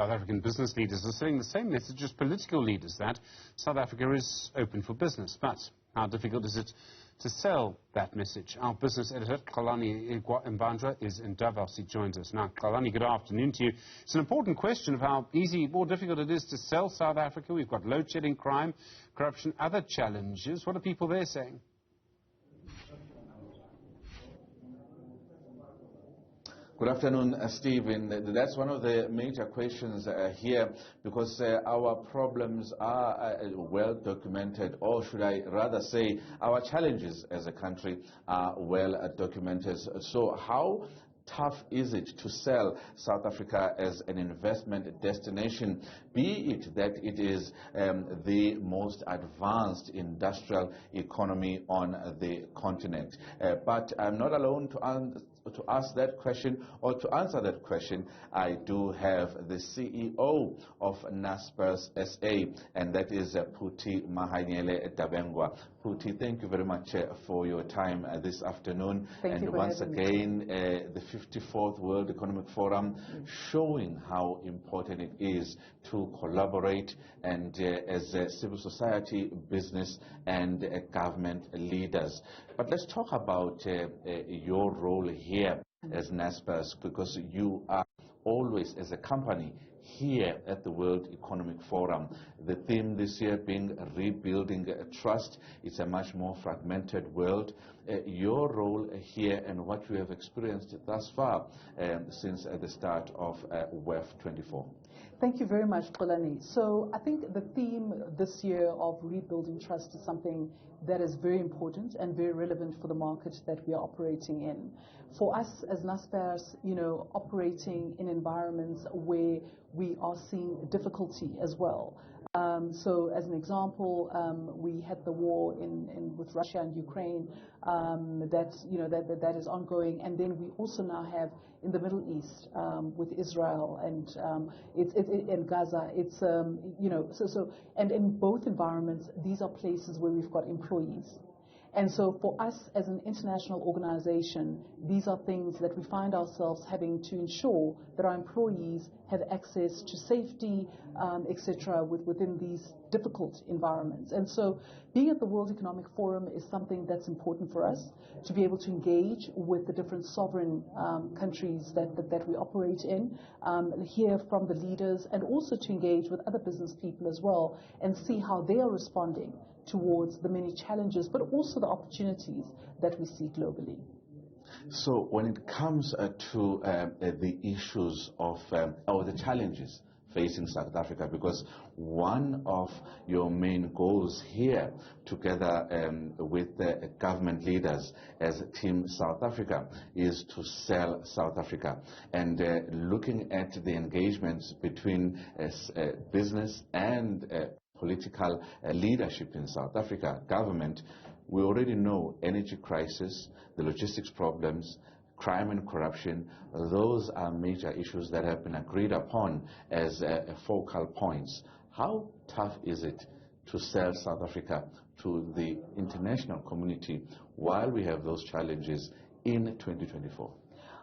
South African business leaders are sending the same message as political leaders, that South Africa is open for business. But how difficult is it to sell that message? Our business editor, Xolani Mbanjwa, is in Davos. He joins us now. Xolani, good afternoon to you. It's an important question of how easy or difficult it is to sell South Africa. We've got load-shedding, crime, corruption, other challenges. What are people there saying? Good afternoon, Stephen. That's one of the major questions here, because our problems are well documented, or should I rather say our challenges as a country are well documented. So how tough is it to sell South Africa as an investment destination, be it that it is the most advanced industrial economy on the continent? But I'm not alone to ask that question, or to answer that question. I do have the CEO of Naspers SA, and that is Phuthi Mahanyele-Dabengwa. Phuthi, thank you very much for your time this afternoon. Thank you. And once again, the 54th World Economic Forum, showing how important it is to collaborate and as civil society, business and government leaders. But let's talk about your role here as Naspers, because you are always, as a company, here at the World Economic Forum. The theme this year being rebuilding trust. It's a much more fragmented world. Your role here and what you have experienced thus far since the start of WEF 24. Thank you very much, Xolani. So I think the theme this year of rebuilding trust is something that is very important and very relevant for the market that we are operating in. For us as Naspers, operating in environments where we are seeing difficulty as well. So as an example, we had the war with Russia and Ukraine that is ongoing, and then we also now have in the Middle East with Israel and in Gaza. It's and in both environments, these are places where we've got employees. And so for us as an international organization, these are things that we find ourselves having to ensure that our employees have access to safety, etc., within these difficult environments. And so being at the World Economic Forum is something that's important for us, to be able to engage with the different sovereign countries that we operate in, hear from the leaders, and also to engage with other business people as well, and see how they are responding towards the many challenges, but also the opportunities that we see globally. So when it comes to the issues of, or the challenges facing South Africa, because one of your main goals here, together with the government leaders as Team South Africa, is to sell South Africa. And looking at the engagements between business and political leadership in South Africa, government, we already know energy crisis, the logistics problems, crime and corruption. Those are major issues that have been agreed upon as focal points. How tough is it to sell South Africa to the international community while we have those challenges in 2024?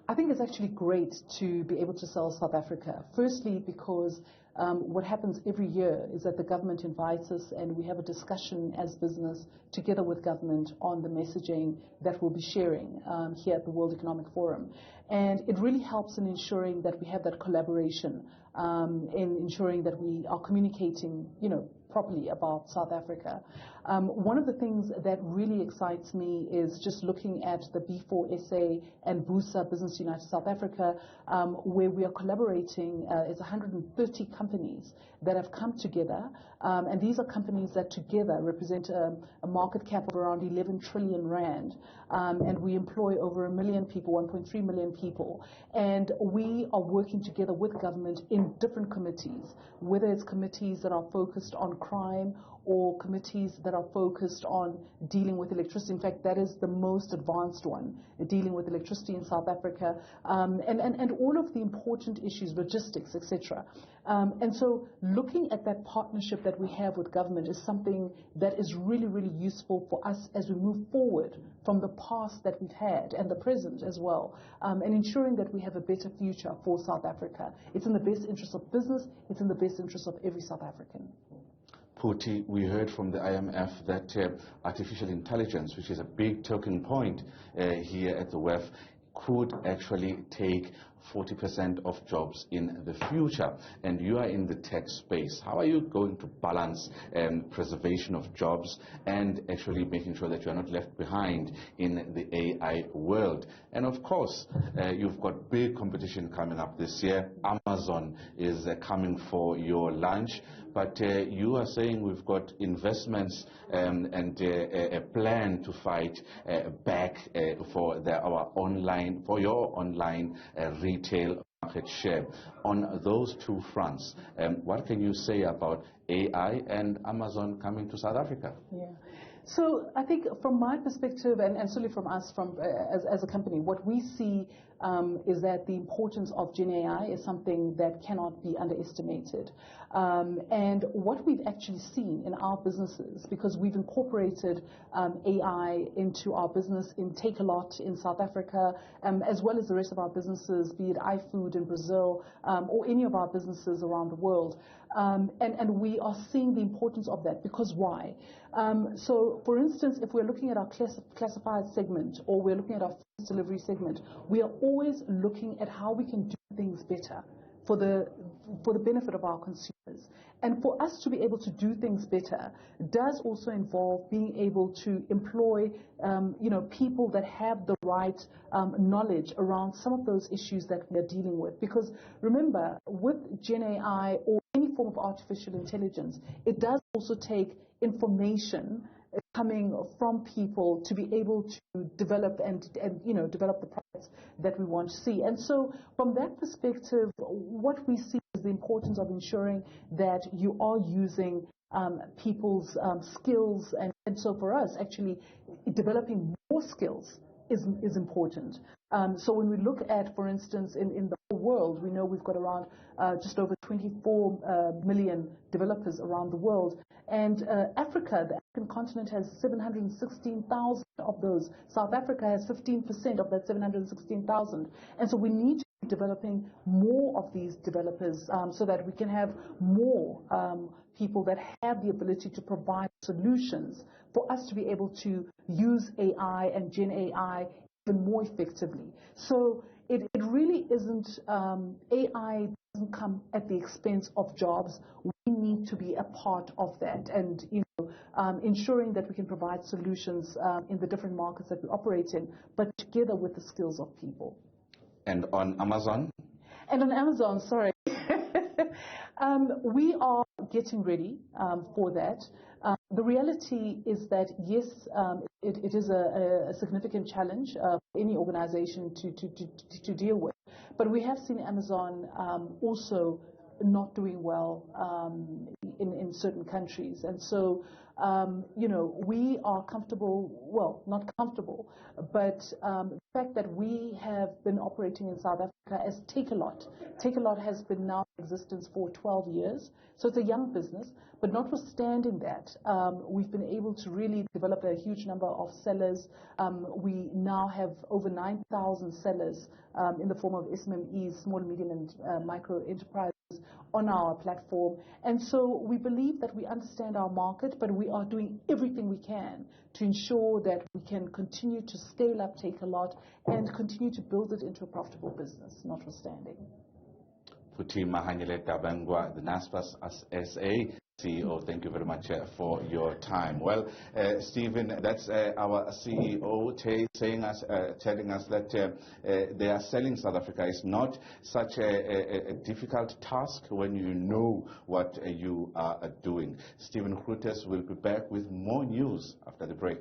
I think it's actually great to be able to sell South Africa. Firstly, because what happens every year is that the government invites us and we have a discussion as business together with government on the messaging that we'll be sharing here at the World Economic Forum. And it really helps in ensuring that we have that collaboration, in ensuring that we are communicating, properly about South Africa. One of the things that really excites me is just looking at the B4SA and BUSA, Business United South Africa, where we are collaborating. It's 130 companies that have come together, and these are companies that together represent a market cap of around 11 trillion rand, and we employ over 1 million people, 1.3 million people, and we are working together with government in different committees, whether it's committees that are focused on on crime or committees that are focused on dealing with electricity. In fact, that is the most advanced one, dealing with electricity in South Africa, and all of the important issues, logistics, etc. And so looking at that partnership that we have with government is something that is really, really useful for us as we move forward from the past that we've had and the present as well, and ensuring that we have a better future for South Africa. It's in the best interest of business. It's in the best interest of every South African. Phuthi, we heard from the IMF that artificial intelligence, which is a big talking point here at the WEF, could actually take 40% of jobs in the future. And you are in the tech space. How are you going to balance preservation of jobs and actually making sure that you are not left behind in the AI world? And of course, you've got big competition coming up this year. Amazon is coming for your lunch. But you are saying we've got investments and a plan to fight back for your online retail market share. On those two fronts, what can you say about AI and Amazon coming to South Africa? Yeah. So I think from my perspective, and certainly from us as a company, what we see is that the importance of Gen AI is something that cannot be underestimated. And what we've actually seen in our businesses, because we've incorporated AI into our business in Takealot in South Africa, as well as the rest of our businesses, be it iFood in Brazil, or any of our businesses around the world. And we are seeing the importance of that, because why? So, for instance, if we're looking at our classified segment, or we're looking at our food delivery segment, we are always looking at how we can do things better for the benefit of our consumers. And for us to be able to do things better does also involve being able to employ people that have the right knowledge around some of those issues that we are dealing with. Because remember, with Gen AI or any form of artificial intelligence, it does also take information coming from people to be able to develop and develop the products that we want to see. And so from that perspective, what we see is the importance of ensuring that you are using people's skills. And so for us, actually, developing more skills is important. So when we look at, for instance, in the whole world, we know we've got around just over 24 million developers around the world. And Africa, the African continent, has 716,000 of those. South Africa has 15% of that 716,000. And so we need to be developing more of these developers so that we can have more people that have the ability to provide solutions for us to be able to use AI and Gen AI even more effectively. So it really isn't, AI doesn't come at the expense of jobs. We need to be a part of that, and ensuring that we can provide solutions in the different markets that we operate in, but together with the skills of people. And on Amazon? And on Amazon, sorry. We are getting ready for that. The reality is that, yes, it is a significant challenge for any organization to deal with. But we have seen Amazon also not doing well in certain countries. And so, we are comfortable, well, not comfortable, but the fact that we have been operating in South Africa as Takealot. Takealot has been now in existence for 12 years. So it's a young business, but notwithstanding that, we've been able to really develop a huge number of sellers. We now have over 9,000 sellers in the form of SMMEs, small, medium, and micro enterprises on our platform. And so we believe that we understand our market, but we are doing everything we can to ensure that we can continue to scale up Takealot and continue to build it into a profitable business, notwithstanding. Phuthi Mahanyele-Dabengwa, the Naspers SA CEO, thank you very much for your time. Well, Stephen, that's our CEO telling us that they are selling South Africa is not such a difficult task when you know what you are doing. Stephen Grootes will be back with more news after the break.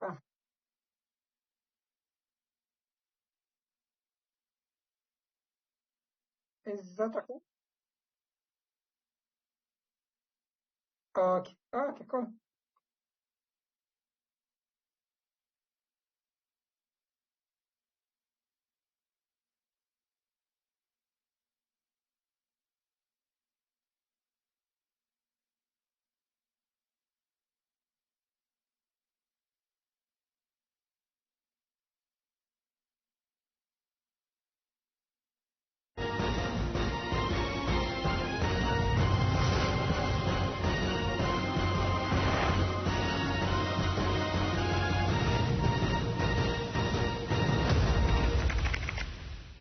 Ah, is that okay? Okay, okay, cool.